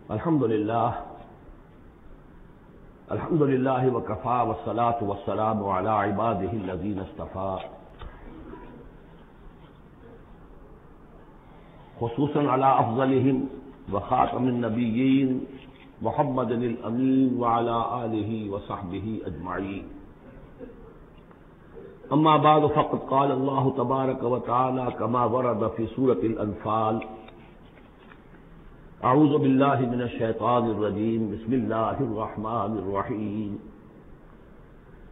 الحمد للہ وکفى والصلاة والسلام على عباده الذین اصطفى، خصوصا على افضلهم وخاتم النبیین محمد الامین وعلى آلہ وصحبہ اجمعین. اما بعد فقد قال اللہ تبارک وتعالی كما ورد في سورة الانفال: اعوذ باللہ من الشیطان الرجیم، بسم اللہ الرحمن الرحیم.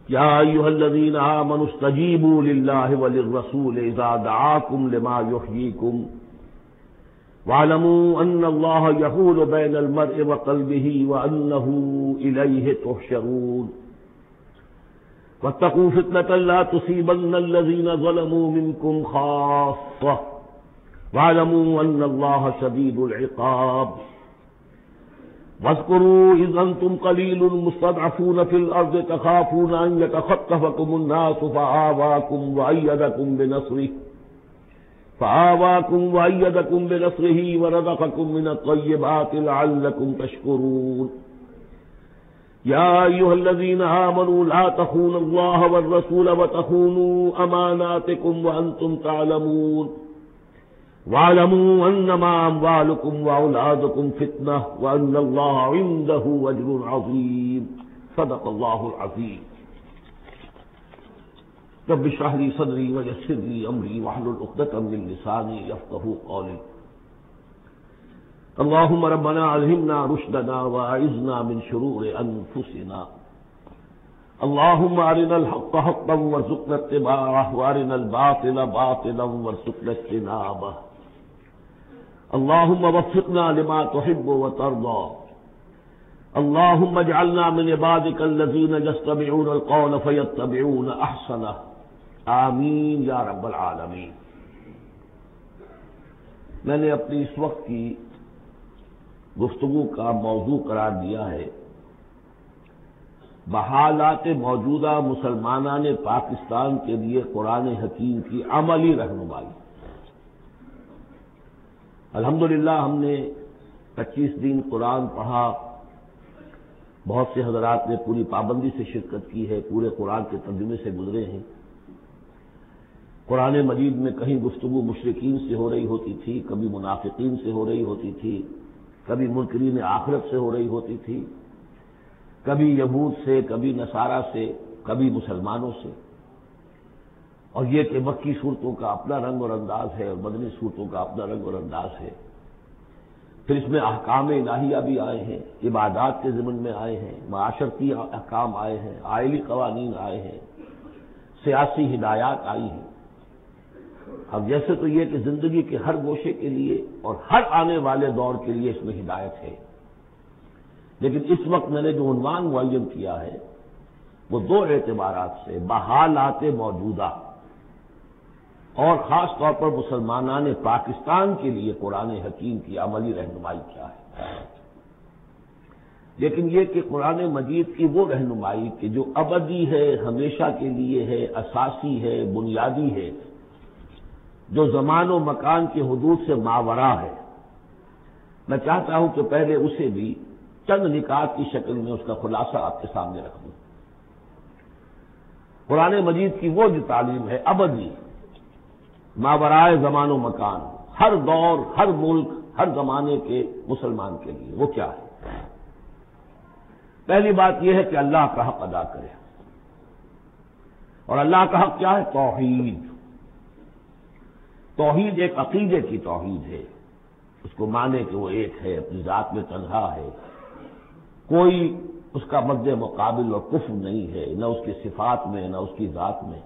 یا ایھا الذین آمنوا استجیبوا للہ وللرسول اذا دعاکم لما یحییکم واعلموا ان اللہ یحول بین المرء وقلبہ وانہ الیہ تحشرون. واتقوا فتنة لا تصیبن الذین ظلموا منکم خاصة واعلموا ان اللہ شدید العقاب. واذکروا اذ انتم قلیل مستضعفون فی الارض تخافون ان یتخطفکم الناس فآواکم وأیدکم بنصرہ ورزقکم من الطیبات لعلکم تشکرون. یا ایھا الذین آمنوا لا تخونوا اللہ والرسول وتخونوا اماناتکم وانتم تعلمون. وَاعْلَمُوا أَنَّمَا أَمْوَالُكُمْ وَأَوْلَادُكُمْ فِتْنَةٌ وَأَنَّ اللَّهَ عِندَهُ أَجْرٌ عَظِيمٌ. صدق الله العظيم. رب اشرح لي صدري ويسر لي أمري واحلل عقدة من لساني يفقهوا قولي. اللهم ربنا ألهمنا رشدنا وأعذنا من شرور أنفسنا. اللهم أرنا الحق حقا وارزقنا اتباعه وأرنا الباطل باطلا وارزقنا اجتنابه. اللهم وفقنا لما تحب وترضى. اللهم اجعلنا من عبادك الذين يستمعون القول فيتبعون احسنه. آمین یا رب العالمین. میں نے اپنی اس وقت کی گفتگو کا موضوع قرار دیا ہے بحالات موجودہ مسلمانان پاکستان کے لیے قرآن حکیم کی عملی رہنمائی. الحمدللہ ہم نے 25 دن قرآن پڑھا. بہت سے حضرات نے پوری پابندی سے شرکت کی ہے، پورے قرآن کے ترجمے سے گزرے ہیں. قرآن مجید میں کہیں گفتگو مشرکین سے ہو رہی ہوتی تھی، کبھی منافقین سے ہو رہی ہوتی تھی، کبھی منکرین آخرت سے ہو رہی ہوتی تھی، کبھی یہود سے، کبھی نصارہ سے، کبھی مسلمانوں سے. اور یہ کہ مکی صورتوں کا اپنا رنگ اور انداز ہے اور مدنی صورتوں کا اپنا رنگ اور انداز ہے. پھر اس میں احکام الہیہ بھی آئے ہیں، عبادات کے ضمن میں آئے ہیں، معاشرتی احکام آئے ہیں، آئلی قوانین آئے ہیں، سیاسی ہدایات آئی ہیں. اب جیسے تو یہ کہ زندگی کے ہر گوشے کے لیے اور ہر آنے والے دور کے لیے اس میں ہدایت ہے، لیکن اس وقت میں نے جو عنوان معین کیا ہے وہ دو اعتبارات سے بحالات موجودہ اور خاص طور پر مسلمانان پاکستان کے لیے قرآن حکیم کی عملی رہنمائی کیا ہے. لیکن یہ کہ قرآن مجید کی وہ رہنمائی کہ جو ابدی ہے، ہمیشہ کے لیے ہے، اساسی ہے، بنیادی ہے، جو زمان و مکان کی حدود سے ماورا ہے. میں چاہتا ہوں کہ پہلے اسے بھی چند نکات کی شکل میں اس کا خلاصہ آپ کے سامنے رکھ دوں. قرآن مجید کی وہ جو تعلیم ہے ابدی، ماورائے زمان و مکان، ہر دور، ہر ملک، ہر زمانے کے مسلمان کے لیے، وہ کیا ہے؟ پہلی بات یہ ہے کہ اللہ کا حق ادا کرے. اور اللہ کا حق کیا ہے؟ توحید. توحید ایک عقیدے کی توحید ہے. اس کو مانے کہ وہ ایک ہے، اپنی ذات میں تنہا ہے، کوئی اس کا مد مقابل اور کفر نہیں ہے، نہ اس کی صفات میں نہ اس کی ذات میں.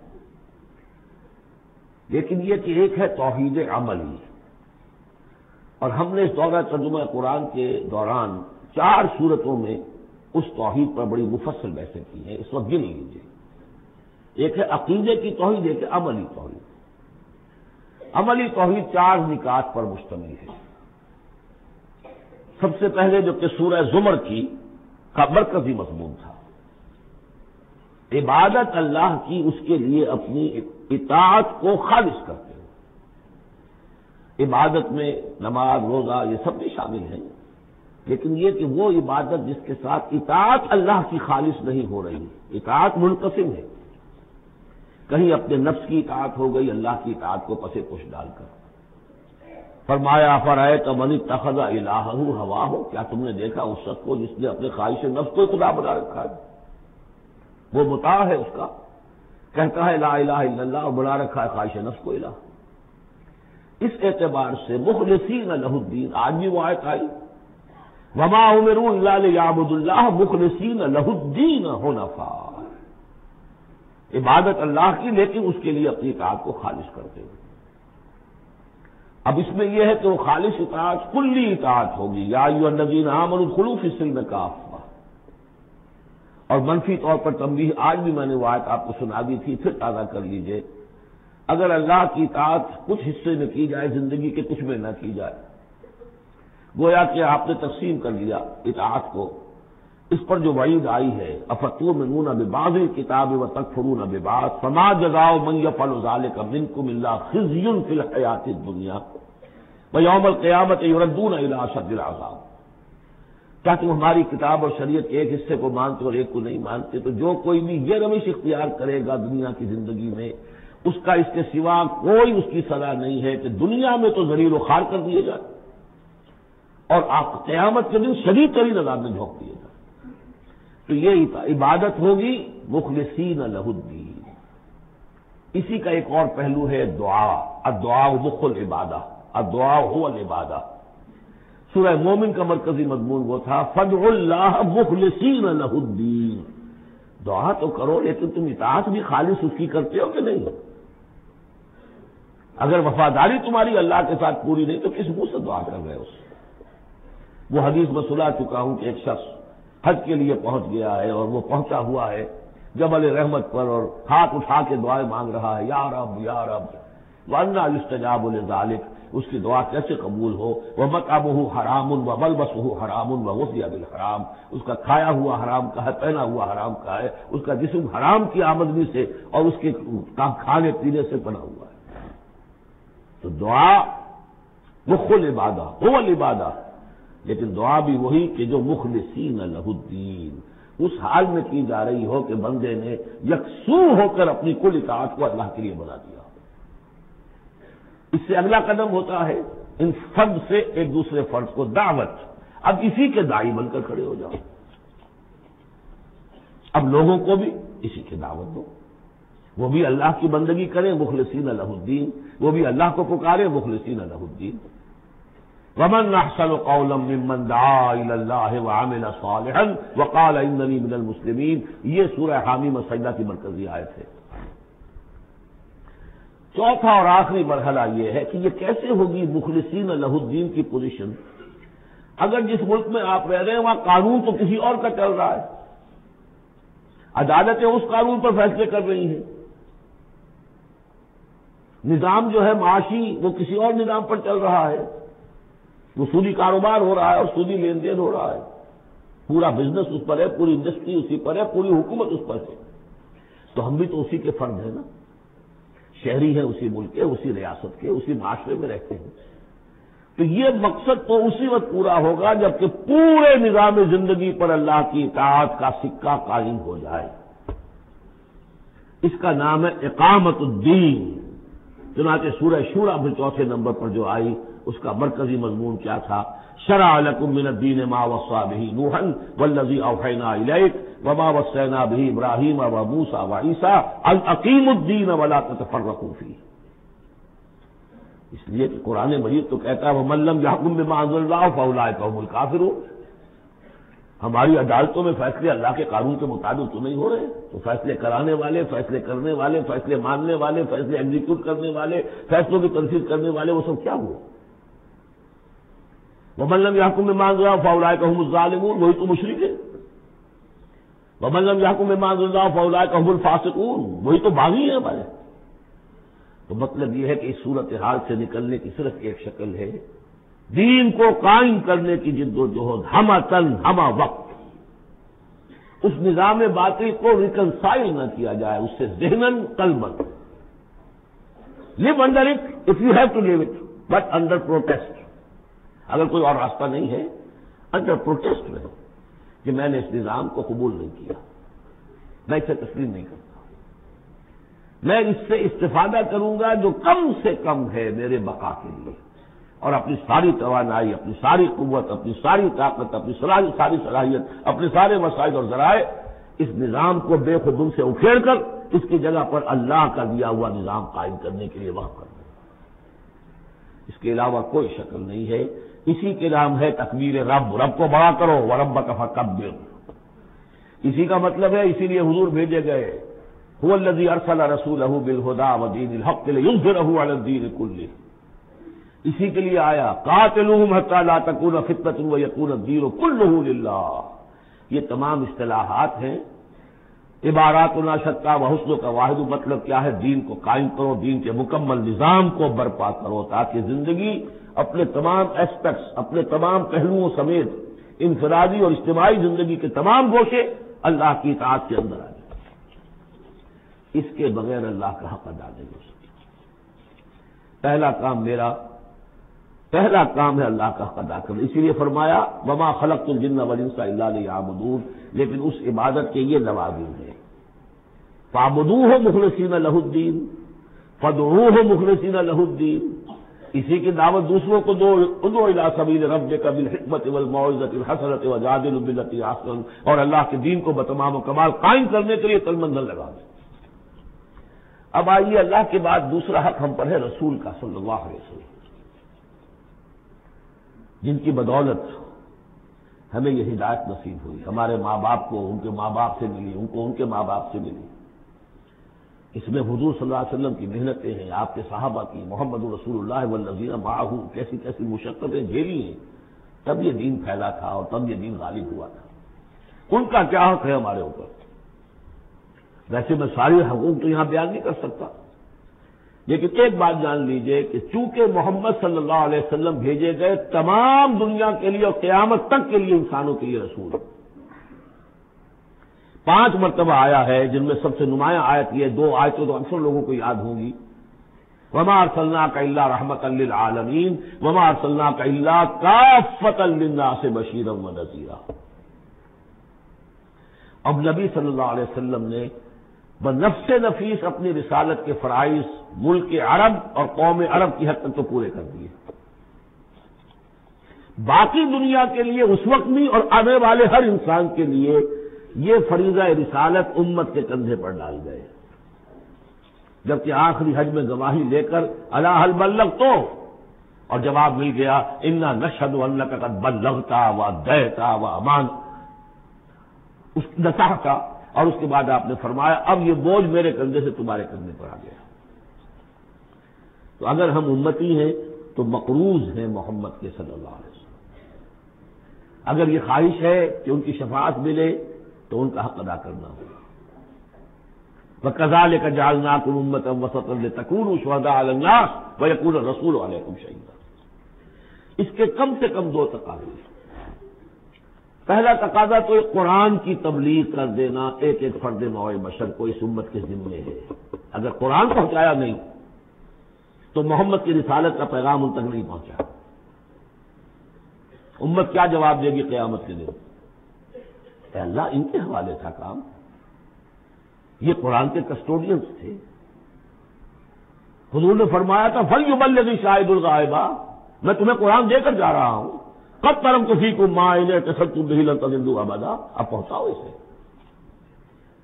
لیکن یہ کہ ایک ہے توحید عملی. اور ہم نے اس دورہ ترجمہ قرآن کے دوران 4 صورتوں میں اس توحید پر بڑی مفصل بحثیں کی ہیں. اس وقت گن لیجیے. ایک ہے عقیدے کی توحید، ایک ہے عملی توحید. عملی توحید 4 نکات پر مشتمل ہے. سب سے پہلے جو کہ سورہ زمر کا مرکزی مضمون تھا، عبادت اللہ کی اس کے لیے اپنی اطاعت کو خالص کرتے ہوئے. عبادت میں نماز، روزہ یہ سب بھی شامل ہیں، لیکن یہ کہ وہ عبادت جس کے ساتھ اطاعت اللہ کی خالص نہیں ہو رہی، اطاعت منقسم ہے، کہیں اپنے نفس کی اطاعت ہو گئی اللہ کی اطاعت کو پس پش ڈال کر۔ فرمایا فرأیت من اتخذ الہہ ہواہ، کیا تم نے دیکھا اس شخص کو جس نے اپنے خواہش نفس کو خدا بنا رکھا ہے، وہ مطاع ہے، اس کا کہتا ہے لا الہ الا اللہ اور بنا رکھا ہے خواہش نفس کو الہ۔ اس اعتبار سے مخلصین لہ الدین، آج بھی وہ آیت آئی وما امروا الا لیعبدوا اللہ مخلصین لہ الدین حنفاء، عبادت اللہ کی لیکن اس کے لیے اپنی اطاعت کو خالص کرتے ہوئے۔ اب اس میں یہ ہے کہ وہ خالص اطاعت کلی اطاعت ہوگی، یا ایھا الذین آمنوا ادخلوا فی السلم کافہ، اور منفی طور پر تنبیہ آج بھی میں نے وہ آیت آپ کو سنا دی تھی، پھر تازہ کر لیجئے، اگر اللہ کی اطاعت کچھ حصے میں کی جائے زندگی کے کچھ میں نہ کی جائے، گویا کہ آپ نے تقسیم کر لیا اطاعت کو، اس پر جو وعید آئی ہے افتؤمنون ببعض الکتاب وتکفرون ببعض فما جزاء من یفعل ذلک منکم الا خزی فی الحیاۃ الدنیا ویوم القیامۃ یردون الی اشد العذاب۔ کیا تم ہماری کتاب اور شریعت کے ایک حصے کو مانتے اور ایک کو نہیں مانتے؟ تو جو کوئی بھی یہ روش اختیار کرے گا دنیا کی زندگی میں، اس کا اس کے سوا کوئی اس کی سزا نہیں ہے کہ دنیا میں تو ذلیل و خوار کر دیے جائے اور آپ قیامت کے دن شدید ترین عذاب میں جھونک دیے جائے۔ تو یہ عبادت ہوگی مخلصین لہ الدین۔ اسی کا ایک اور پہلو ہے دعا، الدعاء مخ العبادہ، الدعاء هو العبادہ۔ سورہ مومن کا مرکزی مضمون وہ تھا فادعوا اللہ مخلصین لہ الدین، دعا تو کرو لیکن تم اطاعت بھی خالص اس کی کرتے ہو کہ نہیں؟ اگر وفاداری تمہاری اللہ کے ساتھ پوری نہیں تو کس منہ سے دعا کر رہے ہو؟ وہ حدیث میں سنا چکا ہوں کہ ایک شخص حج کے لیے پہنچ گیا ہے اور وہ پہنچا ہوا ہے جبل رحمت پر اور ہاتھ اٹھا کے دعائیں مانگ رہا ہے، یا رب یا رب، وَأَنَّىٰ يُسْتَجَابُ لِذَٰلِكَ، اس کی دعا کیسے قبول ہو؟ وَمَطْعَمُهُ حَرَامٌ وَمَلْبَسُهُ حَرَامٌ وَغُذِّيَ بِالْحَرَامِ، اس کا کھایا ہوا حرام کا ہے، پہنا ہوا حرام کا ہے، اس کا جسم حرام کی آمدنی سے اور اس کے کھانے پینے سے بنا ہوا ہے۔ تو دعا مخ العبادہ هو العبادہ، لیکن دعا بھی وہی کہ جو مخلصین لہ الدین، اس حال میں کی جا رہی ہو کہ بندے نے یکسو ہو کر اپنی کل اطاعت کو اللہ کے لیے بنا دیا۔ اس سے اگلا قدم ہوتا ہے ان فرد سے ایک دوسرے فرد کو دعوت، اب اسی کے داعی بن کر کھڑے ہو جاؤ، اب لوگوں کو بھی اسی کی دعوت دو، وہ بھی اللہ کی بندگی کریں مخلصین لہ الدین، وہ بھی اللہ کو پکارے مخلصین لہ الدین۔ ومن احسن قولا ممن دعا الى اللہ وعمل صالحا وقال اننی من المسلمین، یہ سورہ حامیم السجدہ کی مرکزی آیت ہے۔ چوتھا اور آخری مرحلہ یہ ہے کہ یہ کیسے ہوگی مخلصین لہ الدین کی پوزیشن، اگر جس ملک میں آپ رہ رہے ہیں وہاں قانون تو کسی اور کا چل رہا ہے، عدالتیں اس قانون پر فیصلے کر رہی ہیں، نظام جو ہے معاشی وہ کسی اور نظام پر چل رہا ہے، وہ سودی کاروبار ہو رہا ہے اور سودی لین دین ہو رہا ہے، پورا بزنس اس پر ہے، پوری انڈسٹری اسی پر ہے، پوری حکومت اس پر ہے، تو ہم بھی تو اسی کے فرد ہیں نا، شہری ہیں اسی ملک کے، اسی ریاست کے، اسی معاشرے میں رہتے ہیں۔ تو یہ مقصد تو اسی وقت پورا ہوگا جبکہ پورے نظام زندگی پر اللہ کی اطاعت کا سکہ قائم ہو جائے۔ اس کا نام ہے اقامت الدین۔ چنانچہ سورہ شورى میں چوتھے نمبر پر جو آئی اس کا مرکزی مضمون کیا تھا؟ شرع لکم من الدین ما وصى به نوحا والذی اوحینا الیک وما وصینا به ابراہیم وموسیٰ وعیسیٰ ان اقیموا الدین ولا تتفرقوا فیہ۔ اس لیے کہ قرآن مجید تو کہتا ہے ومن لم یحکم بما انزل اللہ فاولئک هم الکافرون، ہماری عدالتوں میں فیصلے اللہ کے قانون کے مطابق تو نہیں ہو رہے، تو فیصلے کرانے والے، فیصلے کرنے والے، فیصلے ماننے والے، فیصلے ایگزیکیوٹ کرنے والے، فیصلوں کی تنفیذ کرنے والے، وہ سب کیا ہوئے؟ ومن لم يحكم بما انزل الله فاولئك هم الظالمون، وہی تو مشرک ہے۔ ومن لم يحكم بما انزل الله فاولئك هم الفاسقون، وہی تو باغی ہیں ہمارے۔ تو مطلب یہ ہے کہ اس صورتحال سے نکلنے کی صرف ایک شکل ہے، دین کو قائم کرنے کی جد و جہد ہمہ تن ہمہ وقت، اس نظام باطل کو ریکنسائل نہ کیا جائے اس سے ذہناً قلباً۔ live under it if you have to live it but under protest، اگر کوئی اور راستہ نہیں ہے انڈر پروٹیسٹ رہے کہ میں نے اس نظام کو قبول نہیں کیا، میں اسے تسلیم نہیں کرتا، میں اس سے استفادہ کروں گا جو کم سے کم ہے میرے بقا کے لیے، اور اپنی ساری توانائی، اپنی ساری قوت، اپنی ساری طاقت، اپنی ساری صلاحیت، اپنے سارے وسائل اور ذرائع اس نظام کو بے خودم سے اکھیڑ کر اس کی جگہ پر اللہ کا دیا ہوا نظام قائم کرنے کے لیے وقف کر دیں۔ اس کے علاوہ کوئی شکل نہیں ہے۔ اسی کے نام ہے تکبیر رب، رب کو بڑا کرو، وربک فکبر۔ اسی کا مطلب ہے، اسی لیے حضور بھیجے گئے، هو الذی ارسل رسولہ بالہدی ودین الحق لیظہرہ علی الدین کلہ۔ اسی کے لیے آیا قاتلوہم حتی لا تکون فتنۃ ویکون الدین کلہ للہ۔ یہ تمام اصطلاحات ہیں، عباراتنا شتیٰ وحسن کا واحد مطلب کیا ہے؟ دین کو قائم کرو، دین کے مکمل نظام کو برپا کرو، تاکہ زندگی اپنے تمام ایسپیکٹس، اپنے تمام پہلوؤں سمیت انفرادی اور اجتماعی زندگی کے تمام گوشے اللہ کی اطاعت کے اندر آ جائیں۔ اس کے بغیر اللہ کا حق ادا نہیں ہو سکتا۔ پہلا کام ہے اللہ کا حق ادا کرنا۔ اسی لیے فرمایا وما خلقت الجن والانس الا لیعبدون، لیکن اس عبادت کے یہ لوازم ہیں، فاعبدوہ مخلصین لہ الدین، فادعوہ مخلصین لہ الدین۔ اسی کی دعوت دوسروں کو دو، ادعو الی سبیل ربک بالحکمۃ والموعظۃ الحسنۃ وجادلھم باللتی ہی احسن، اور اللہ کے دین کو بتمام و کمال قائم کرنے کے لیے تلمندل لگا دیں۔ اب آئیے اللہ کے بعد دوسرا حق ہم پر ہے رسول کا صلی اللہ علیہ وسلم، جن کی بدولت ہمیں یہ ہدایت نصیب ہوئی، ہمارے ماں باپ کو ان کے ماں باپ سے ملی، ان کو ان کے ماں باپ سے ملی۔ اس میں حضور صلی اللہ علیہ وسلم کی محنتیں ہیں، آپ کے صحابہ کی، محمد رسول اللہ والذین معہ، کیسی کیسی مشقتیں جھیلی ہیں، تب یہ دین پھیلا تھا اور تب یہ دین غالب ہوا تھا۔ ان کا کیا حق ہے ہمارے اوپر؟ ویسے میں ساری حقوق تو یہاں بیان نہیں کر سکتا، لیکن ایک بات جان لیجئے کہ چونکہ محمد صلی اللہ علیہ وسلم بھیجے گئے تمام دنیا کے لیے اور قیامت تک کے لیے انسانوں کے لیے رسول، 5 مرتبہ آیا ہے، جن میں سب سے نمایاں آیت یہ 2 آیتیں تو اکثر لوگوں کو یاد ہوں گی، وما ارسلناک الا رحمۃ للعالمین وما ارسلناک الا کافۃ للناس بشیرا ونذیرا۔ اب نبی صلی اللہ علیہ وسلم نے بنفس نفیس اپنی رسالت کے فرائض ملک عرب اور قوم عرب کی حد تک تو پورے کر دیے، باقی دنیا کے لیے اس وقت بھی اور آنے والے ہر انسان کے لیے یہ فریضہ رسالت امت کے کندھے پر ڈال گئے، جبکہ آخری حج میں گواہی لے کر الا هل بلغت اور جواب مل گیا انا نشهد انک قد بلغت وادیت وامان نصحت، اور اس کے بعد آپ نے فرمایا اب یہ بوجھ میرے کندھے سے تمہارے کندھے پر آ گیا۔ تو اگر ہم امتی ہیں تو مقروض ہیں محمد کے صلی اللہ علیہ وسلم۔ اگر یہ خواہش ہے کہ ان کی شفاعت ملے تو ان کا حق ادا کرنا ہوگا۔ وَكَذَلِكَ جَعَلْنَاكُمْ أُمَّةً وَسَطًا لِتَكُونُوا شُهَدَاءَ عَلَى النَّاسِ وَيَكُونَ الرَّسُولُ عَلَيْكُمْ شَهِيدًا۔ اس کے کم سے کم 2 تقاضے ہیں۔ پہلا تقاضا تو قرآن کی تبلیغ کر دینا ایک ایک فرد نوع بشر کو اس امت کے ذمے ہے۔ اگر قرآن پہنچایا نہیں تو محمد کی رسالت کا پیغام ان تک نہیں پہنچا، امت کیا جواب دے گی قیامت کے دن؟ اے اللہ، ان کے حوالے تھا کام، یہ قرآن کے کسٹوڈینز تھے۔ حضور نے فرمایا تھا فَلْيُبَلِّغِ شَاهِدُ الْغَائِبَ، میں تمہیں قرآن دے کر جا رہا ہوں، قَدْ تَرَكْتُ فِيكُم مَّا إِنْ اعْتَصَمْتُم بِهِ لَن تَضِلُّوا أَبَدًا، اب پہنچاؤ اسے۔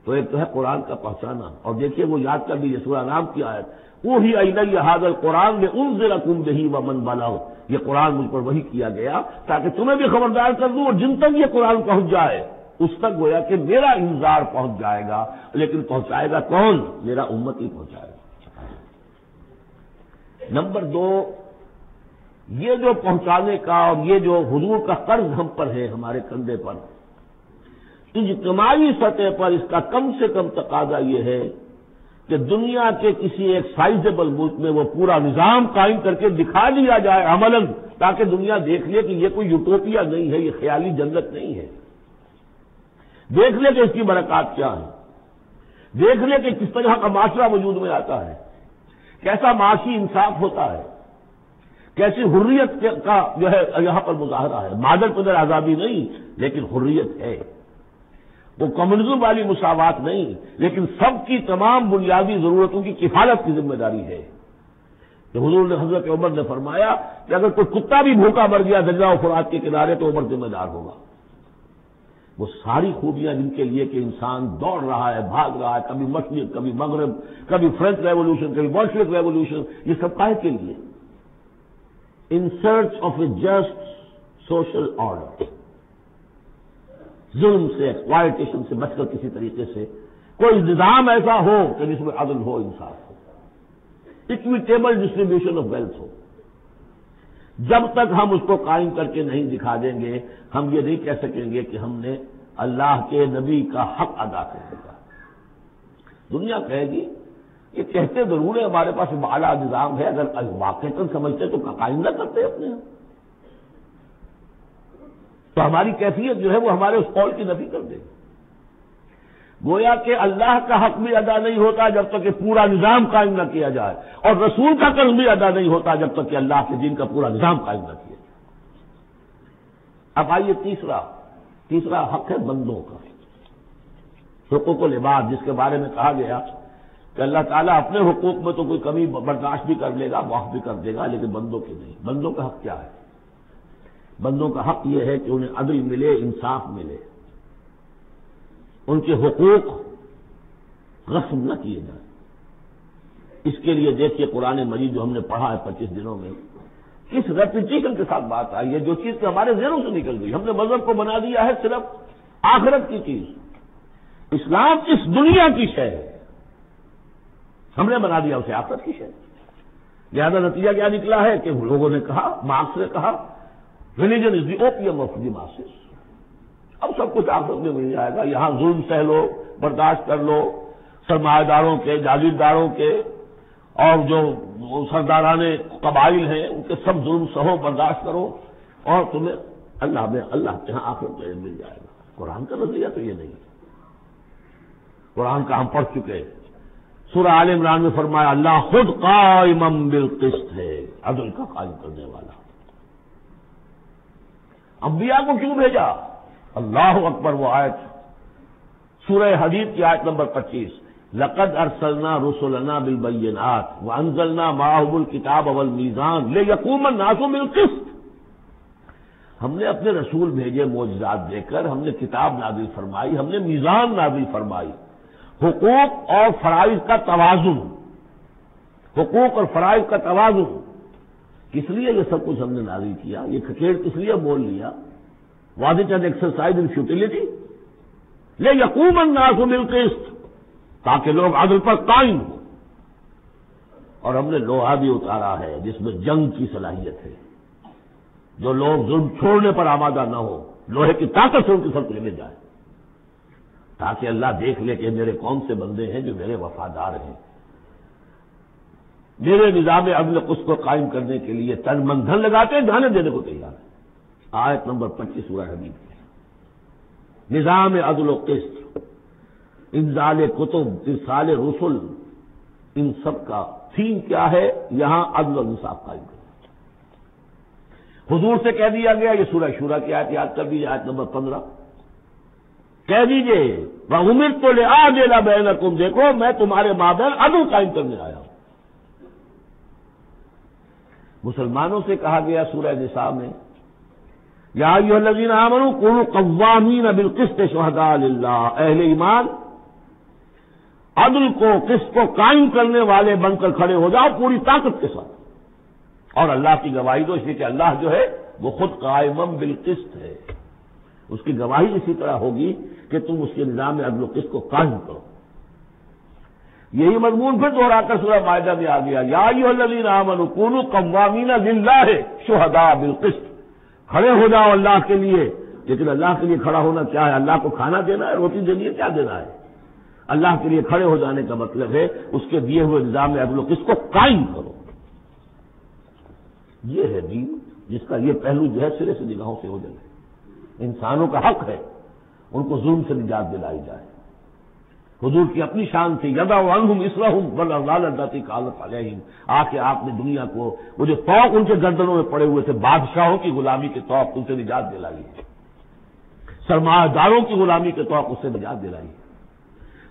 تو ایک تو ہے قرآن کا پہنچانا، اور دیکھیے وہ یاد کر لیجیے سورہ نام کی آیت اوحی الی ھذا القرآن لانذرکم بہ ومن بلغ، یہ قرآن مجھ پر وحی کیا گیا تاکہ تمہیں بھی خبردار کر دوں، اور جن تک یہ قرآن پہنچ جائے اس تک گویا کہ میرا انذار پہنچ جائے گا، لیکن پہنچائے گا کون؟ میرا امت ہی پہنچائے گا۔ نمبر 2، یہ جو پہنچانے کا اور یہ جو حضور کا قرض ہم پر ہے ہمارے کندھے پر، اجتماعی سطح پر اس کا کم سے کم تقاضا یہ ہے کہ دنیا کے کسی ایک سائزیبل ملک میں وہ پورا نظام قائم کر کے دکھا دیا جائے عملاً، تاکہ دنیا دیکھ لے کہ یہ کوئی یوٹوپیا نہیں ہے، یہ خیالی جنت نہیں ہے، دیکھ لے کہ اس کی برکات کیا ہے، دیکھ لے کہ کس طرح کا معاشرہ وجود میں آتا ہے، کیسا معاشی انصاف ہوتا ہے، کیسی حریت کا جو ہے یہاں پر مظاہرہ ہے. مادر پدر آزادی نہیں لیکن حریت ہے. وہ کمیونزم والی مساوات نہیں لیکن سب کی تمام بنیادی ضرورتوں کی کفالت کی ذمہ داری ہے. کہ حضور نے حضرت عمر نے فرمایا کہ اگر کوئی کتا بھی بھوکا مر گیا دجلہ و فرات کے کنارے تو عمر ذمہ دار ہوگا. وہ ساری خوبیاں جن کے لیے کہ انسان دوڑ رہا ہے، بھاگ رہا ہے، کبھی مشرق کبھی مغرب، کبھی فرینچ ریولوشن کبھی بولشوک ریولوشن، یہ سب کاہے کے لیے؟ In search of a just social order. ظلم سے ایکسپلائٹیشن سے بچ کر کسی طریقے سے کوئی نظام ایسا ہو کہ جس میں عدل ہو، انصاف ہو، اکویٹیبل ڈسٹریبیوشن آف ویلتھ ہو. جب تک ہم اس کو قائم کر کے نہیں دکھا دیں گے ہم یہ نہیں کہہ سکیں گے کہ ہم نے اللہ کے نبی کا حق ادا کر دیا. دنیا کہے گی یہ کہتے ضرور ہے ہمارے پاس اعلیٰ نظام ہے، اگر واقعتاً سمجھتے تو قائم نہ کرتے اپنے ہم. تو ہماری کیفیت جو ہے وہ ہمارے اس قول کی نفی کر دے گی. گویا کہ اللہ کا حق بھی ادا نہیں ہوتا جب تک کہ پورا نظام قائم نہ کیا جائے، اور رسول کا قرض بھی ادا نہیں ہوتا جب تک کہ اللہ کے دین کا پورا نظام قائم نہ کیا جائے. اب آئیے تیسرا حق ہے بندوں کا، حقوق العباد، جس کے بارے میں کہا گیا کہ اللہ تعالیٰ اپنے حقوق میں تو کوئی کمی برداشت بھی کر لے گا، معاف بھی کر دے گا، لیکن بندوں کے نہیں. بندوں کا حق کیا ہے؟ بندوں کا حق یہ ہے کہ انہیں عدل ملے، انصاف ملے، ان کے حقوق غصب نہ کیے جائیں. اس کے لیے دیکھیے قرآن مجید جو ہم نے پڑھا ہے 25 دنوں میں کس ریپیٹیشن کے ساتھ بات آئی ہے، جو چیز کہ ہمارے ذہنوں سے نکل گئی. ہم نے مذہب کو بنا دیا ہے صرف آخرت کی چیز. اسلام اس دنیا کی شے ہے، ہم نے بنا دیا اسے آخرت کی شے. لہذا نتیجہ کیا نکلا ہے کہ لوگوں نے کہا، مارکس نے کہا religion is the opium of the masses. اب سب کچھ آخرت میں مل جائے گا، یہاں ظلم سہ لو، برداشت کر لو، سرمایہ داروں کے، جاگیرداروں کے اور جو سرداران قبائل ہیں ان کے سب ظلم سہو، برداشت کرو، اور تمہیں اللہ کے ہاں آخرت میں مل جائے گا. قرآن کا نظریہ تو یہ نہیں. قرآن کا ہم پڑھ چکے. سورہ آل عمران میں فرمایا اللہ خود قائم بالقسط ہے، عدل کا قائم کرنے والا. انبیاء کو کیوں بھیجا؟ اللہ اکبر. وہ آیت سورہ حدید کی آیت نمبر 25، لقد ارسلنا رسلنا بالبینات وانزلنا معهم الکتاب والمیزان لیقوم الناس بالقسط. ہم نے اپنے رسول بھیجے معجزات دے کر، ہم نے کتاب نازل فرمائی، ہم نے میزان نازل فرمائی. حقوق اور فرائض کا توازن، حقوق اور فرائض کا توازن. کس لیے یہ سب کچھ ہم نے نازل کیا؟ یہ کھکیڑ کس لیے بول لیا؟ Was it an exercise in futility? لیقوم الناس بالقسط، تاکہ لوگ عدل پر قائم ہوں. اور ہم نے لوہا بھی اتارا ہے جس میں جنگ کی صلاحیت ہے، جو لوگ ظلم چھوڑنے پر آمادہ نہ ہو، لوہے کی طاقت سے ان کی سب لے جائے، تاکہ اللہ دیکھ لے کہ میرے کون سے بندے ہیں جو میرے وفادار ہیں، میرے نظام عدل قسط کو قائم کرنے کے لیے تن من دھن لگاتے ہیں، جانے دینے کو تیار ہے. آیت نمبر 25 سورہ حدید کی. نظام عدل و قسط، انزال کتب، ارسال رسل، ان سب کا تھیم کیا ہے؟ یہاں عدل و انصاف قائم کرنا. حضور سے کہہ دیا گیا، یہ سورہ شورا کی آیت یاد کر دیجیے، آیت نمبر 15. کہہ دیجیے وَأُمِرْتُ لِأَعْدِلَ بَيْنَكُمْ، دیکھو میں تمہارے مابین عدل قائم کرنے آیا ہوں. مسلمانوں سے کہا گیا سورہ نساء میں یا ایھا الذین آمنوا کونوا قوامین بالقسط شہداء للہ، اہل ایمان عدل کو، قسط کو قائم کرنے والے بن کر کھڑے ہو جاؤ پوری طاقت کے ساتھ. اور اللہ کی گواہی دو، اس لیے کہ اللہ جو ہے وہ خود قائم بالقسط ہے. اس کی گواہی اسی طرح ہوگی کہ تم اس کے نظام عدل و قسط کو قائم کرو. یہی مضمون پھر دوہرا کر سورہ مائدہ میں آ گیا یا ایھا الذین آمنوا کونوا قوامین للہ شہداء بالقسط، کھڑے ہو جاؤ اللہ کے لیے. لیکن اللہ کے لیے کھڑا ہونا کیا ہے؟ اللہ کو کھانا دینا ہے، روٹی دینی ہے، کیا دینا ہے؟ اللہ کے لیے کھڑے ہو جانے کا مطلب ہے اس کے دیے ہوئے نظام عدل و قسط کو قائم کرو. یہ ہے دین جس کا یہ پہلو جو ہے سرے سے نگاہوں سے اوجھل ہے. انسانوں کا حق ہے ان کو ظلم سے نجات دلائی جائے. حضور کی اپنی شان تھی یدع عنہم اسرہم والاغلال التی کانت علیہم، آ کے آپ نے دنیا کو وہ جو طوق ان کے گردنوں میں پڑے ہوئے تھے بادشاہوں کی غلامی کے طوق، ان سے نجات دلائی، سرمایہ داروں کی غلامی کے طوق اس سے نجات دلائی،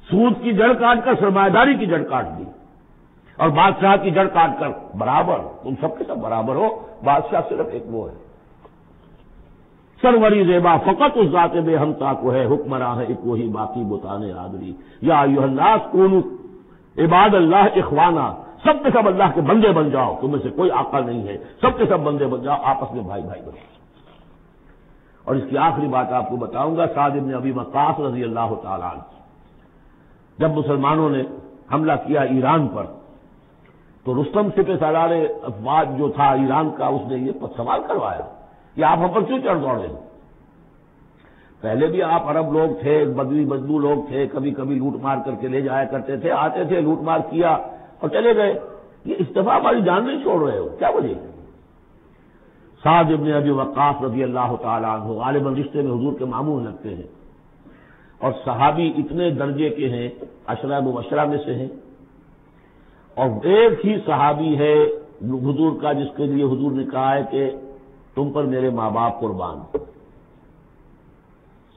سود کی جڑ کاٹ کر سرمایہ داری کی جڑ کاٹ دی، اور بادشاہ کی جڑ کاٹ کر برابر، تم سب کے سب برابر ہو، بادشاہ صرف ایک وہ ہے سروری زیبا فقط اس ذات بے ہمتا کو ہے، حکمراں ہے ایک وہی باقی بتانے آدری، یا ایھا الناس کونوا عباد اللہ اخوانا، سب کے سب اللہ کے بندے بن جاؤ، تم میں سے کوئی آقا نہیں ہے، سب کے سب بندے بن جاؤ، آپس میں بھائی بھائی بنو۔ اور اس کی آخری بات آپ کو بتاؤں گا، سعد بن ابی وقاص رضی اللہ تعالی عنہ، جب مسلمانوں نے حملہ کیا ایران پر تو رستم سپہ سالار افواج جو تھا ایران کا، اس نے یہ سوال کروایا کہ آپ ہم پر کیوں چڑھ دوڑے؟ پہلے بھی آپ عرب لوگ تھے، بدوی بدو لوگ تھے، کبھی کبھی لوٹ مار کر کے لے جایا کرتے تھے، آتے تھے لوٹ مار کیا اور چلے گئے، یہ اس دفعہ ہماری جان نہیں چھوڑ رہے ہو، کیا وجہ؟ سعد ابن ابی وقاص رضی اللہ تعالی عنہ غالباً رشتے میں حضور کے ماموں لگتے ہیں، اور صحابی اتنے درجے کے ہیں، عشرہ مبشرہ میں سے ہیں، اور ایک ہی صحابی ہے حضور کا جس کے لیے حضور نے کہا ہے کہ تم پر میرے ماں باپ قربان۔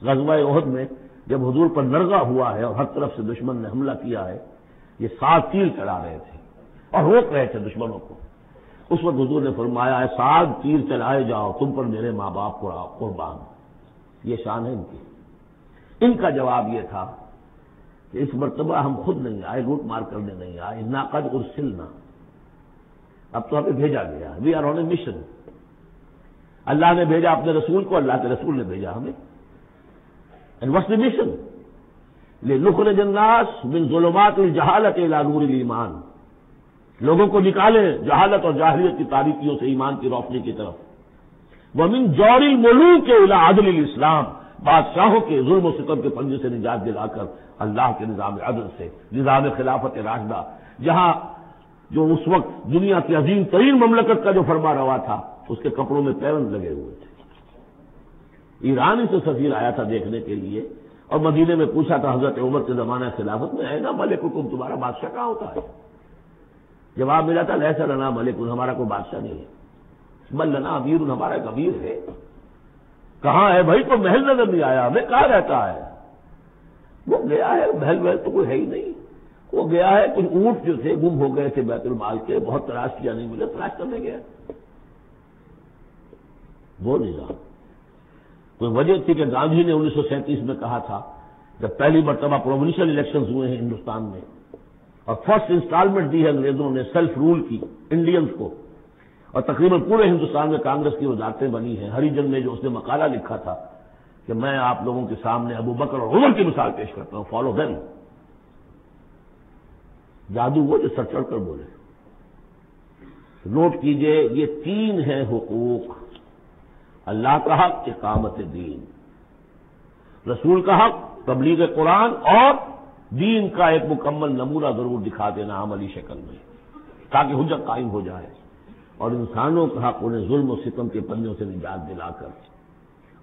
غزوہ احد میں جب حضور پر نرغہ ہوا ہے اور ہر طرف سے دشمن نے حملہ کیا ہے، یہ 7 تیر چلا رہے تھے اور روک رہے تھے دشمنوں کو، اس وقت حضور نے فرمایا ہے 7 تیر چلائے جاؤ، تم پر میرے ماں باپ قربان۔ یہ شان ہے ان کی۔ ان کا جواب یہ تھا کہ اس مرتبہ ہم خود نہیں آئے، لوٹ مار کرنے نہیں آئے، انا قد ارسلنا، اب تو ہمیں بھیجا گیا، we are on a mission, اللہ نے بھیجا اپنے رسول کو، اللہ کے رسول نے بھیجا ہمیں۔ And what's the mission? لنخرج الناس من ظلمات الجہالۃ الی نور الایمان، لوگوں کو نکالیں جہالت اور جاہلیت کی تاریکیوں سے ایمان کی روشنی کی طرف، ومن جور الملوک الی عدل الاسلام، بادشاہوں کے ظلم و ستم کے پنجے سے نجات دلا کر اللہ کے نظام عدل سے، نظام خلافت راشدہ، جہاں جو اس وقت دنیا کی عظیم ترین مملکت کا جو فرما روا تھا اس کے کپڑوں میں پیوند لگے ہوئے تھے۔ ایران سے سفیر آیا تھا دیکھنے کے لیے، اور مدینے میں پوچھا تھا حضرت عمر کے زمانہ خلافت میں، ہے نا ملککم، تمہارا بادشاہ کہاں ہوتا ہے؟ جواب ملا تھا لیس لنا ملک، ہمارا کوئی بادشاہ نہیں ہے، بل لنا امیر، ہمارا ایک امیر ہے۔ کہاں ہے بھائی؟ تو محل نظر نہیں آیا ہمیں، کہاں رہتا ہے؟ وہ گیا ہے، محل محل تو کوئی ہے ہی نہیں، وہ گیا ہے، کچھ اونٹ جو تھے گم ہو گئے تھے بیت المال کے، بہت تلاش کیا نہیں ملے، تلاش کرنے گیا۔ وہ نظام کوئی وجہ تھی کہ گاندھی نے 1937 میں کہا تھا، جب پہلی مرتبہ پروونشل الیکشنز ہوئے ہیں ہندوستان میں اور فرسٹ انسٹالمنٹ دی ہے انگریزوں نے سیلف رول کی انڈینز کو، اور تقریباً پورے ہندوستان میں کانگریس کی وزارتیں بنی ہیں، ہری جن میں جو اس نے مقالہ لکھا تھا کہ میں آپ لوگوں کے سامنے ابو بکر اور عمر کی مثال پیش کرتا ہوں، فالو دیم۔ جادو وہ جو سر چڑھ کر بولے۔ نوٹ کیجئے، یہ 3 ہیں حقوق، اللہ کا حق اقامت دین، رسول کا حق تبلیغ قرآن، اور دین کا ایک مکمل نمونہ ضرور دکھا دینا عملی شکل میں تاکہ حجت قائم ہو جائے، اور انسانوں کا حق انہیں ظلم و ستم کے پنجوں سے نجات دلا کر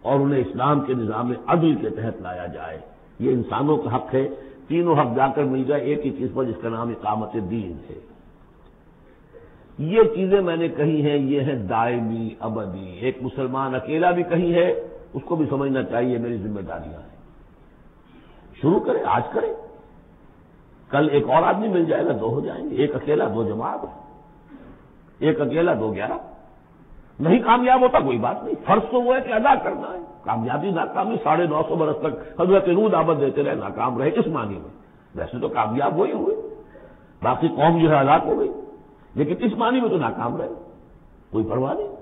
اور انہیں اسلام کے نظام عدل کے تحت لایا جائے۔ یہ انسانوں کا حق ہے، تینوں حق جا کر مل جائے ایک ہی چیز پر جس کا نام اقامت دین ہے۔ یہ چیزیں میں نے کہی ہیں، یہ ہے دائمی ابدی۔ ایک مسلمان اکیلا بھی کہیں ہے، اس کو بھی سمجھنا چاہیے میری ذمہ داریاں ہیں، شروع کرے، آج کرے، کل ایک اور آدمی مل جائے گا، 2 ہو جائیں گے، ایک اکیلا 2 جماعت، ایک اکیلا 2 11۔ نہیں کامیاب ہوتا کوئی بات نہیں، فرض تو وہ ہے کہ ادا کرنا ہے، کامیابی ناکامی 950 برس تک حضرت نوح دعوت دیتے رہے، ناکام رہے، اس معنی میں ویسے تو کامیاب وہی ہوئے، باقی قوم جو ہے ہلاک ہو گئی، لیکن اس معنی میں تو ناکام رہے، کوئی پرواہ نہیں۔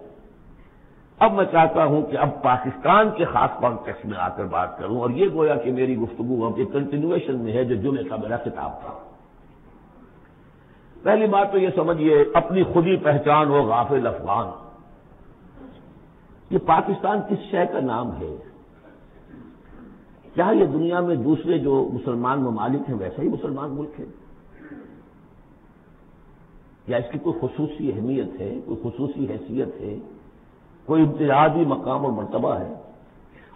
اب میں چاہتا ہوں کہ اب پاکستان کے خاص کانٹیکسٹ میں آ کر بات کروں، اور یہ گویا کہ میری گفتگو اب ایک کنٹینویشن میں ہے جو جمعے کا میرا خطاب تھا۔ پہلی بات تو یہ سمجھیے، اپنی خودی پہچان ہو غافل افغان، یہ پاکستان کس شے کا نام ہے؟ کیا یہ دنیا میں دوسرے جو مسلمان ممالک ہیں ویسا ہی مسلمان ملک ہے، یا اس کی کوئی خصوصی اہمیت ہے، کوئی خصوصی حیثیت ہے، کوئی امتیازی مقام اور مرتبہ ہے؟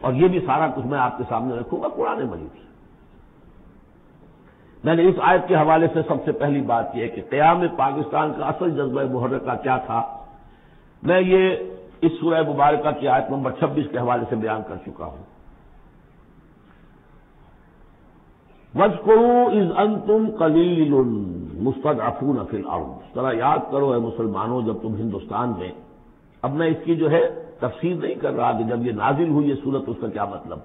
اور یہ بھی سارا کچھ میں آپ کے سامنے رکھوں گا قرآن مجید سے۔ میں نے اس آیت کے حوالے سے سب سے پہلی بات یہ ہے کہ قیام پاکستان کا اصل جذبہ محرکہ کیا تھا، میں یہ اس سورہ مبارکہ کی آیت نمبر 26 کے حوالے سے بیان کر چکا ہوں۔ وَاذْكُرُوا إِذْ أَنْتُمْ قَلِيلٌ مُسْتَضْعَفُونَ فِي الْأَرْضِ، ذرا یاد کرو اے مسلمانوں جب تم ہندوستان میں، اب میں اس کی جو ہے تفسیر نہیں کر رہا کہ جب یہ نازل ہوئی یہ صورت اس کا کیا مطلب،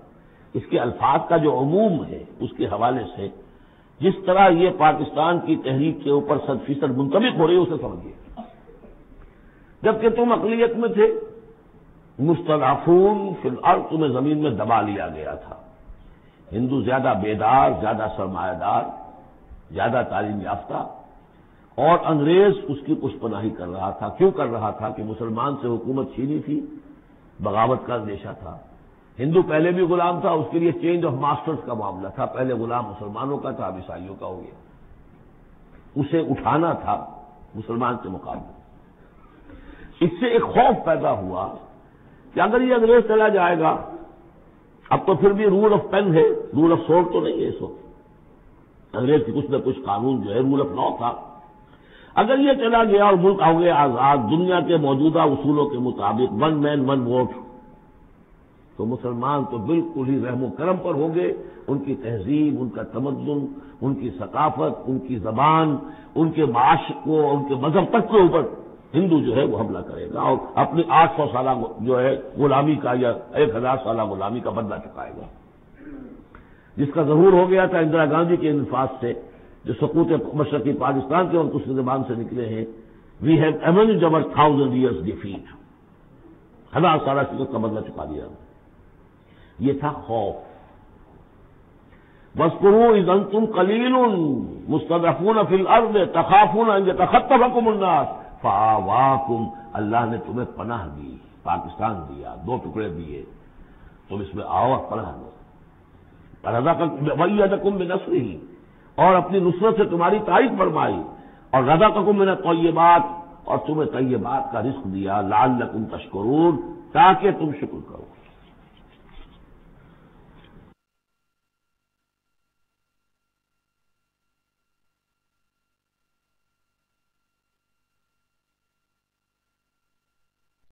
اس کے الفاظ کا جو عموم ہے اس کے حوالے سے جس طرح یہ پاکستان کی تحریک کے اوپر 100% منطبق ہو رہی ہے اسے سمجھیے۔ جبکہ تم اقلیت میں تھے، مستضعفون فی الارض، تمہیں زمین میں دبا لیا گیا تھا۔ ہندو زیادہ بیدار، زیادہ سرمایہ دار، زیادہ تعلیم یافتہ، اور انگریز اس کی پشت پناہی کر رہا تھا۔ کیوں کر رہا تھا؟ کہ مسلمان سے حکومت چھینی تھی، بغاوت کا اندیشہ تھا۔ ہندو پہلے بھی غلام تھا، اس کے لیے چینج آف ماسٹرز کا معاملہ تھا، پہلے غلام مسلمانوں کا تھا، اب عیسائیوں کا ہو گیا، اسے اٹھانا تھا مسلمان کے مقابلے۔ اس سے ایک خوف پیدا ہوا کہ اگر یہ انگریز چلا جائے گا، اب تو پھر بھی رول آف پین ہے، رول آف سورڈ تو نہیں ہے اس وقت، انگریز کی کچھ نہ کچھ قانون جو ہے رول آف لا تھا، اگر یہ چلا گیا اور ملک ہو گیا آزاد دنیا کے موجودہ اصولوں کے مطابق 1 مین 1 ووٹ، تو مسلمان تو بالکل ہی رحم و کرم پر ہوں گے، ان کی تہذیب، ان کا تمدن، ان کی ثقافت، ان کی زبان، ان کے معاش کو، ان کے مذہب تک کے اوپر ہندو جو ہے وہ حملہ کرے گا اور اپنی 800 سالہ جو ہے غلامی کا یا 1000 سالہ غلامی کا بدلہ چکائے گا، جس کا ظہور ہو گیا تھا اندرا گاندھی کے انفاذ سے، جو سقوط مشرقی پاکستان کے وقت اس کی زبان سے نکلے ہیں، وی ہیو ایونجڈ اور 1000 years defeat، 1000 سالہ شکست کا بدلہ چکا دیا۔ یہ تھا خوف۔ وَاذْكُرُوا إِذْ أَنْتُمْ قَلِيلٌ مُسْتَضْعَفُونَ فِي الْأَرْضِ تَخَافُونَ أَنْ يَتَخَطَّفَكُمُ النَّاسُ فَآوَاكُمْ، اللہ نے تمہیں پناہ دی، پاکستان دیا، 2 ٹکڑے دیے، تم اس میں آؤ اور پناہ دو، وَأَيَّدَكُمْ بِنَصْرِهِ، اور اپنی نصرت سے تمہاری تعریف فرمائی، اور رَزَقَكُم مِّنَ الطَّيِّبَاتِ، اور تمہیں طیبات کا رزق دیا، لعلکم تشکرون، تاکہ تم شکر کرو۔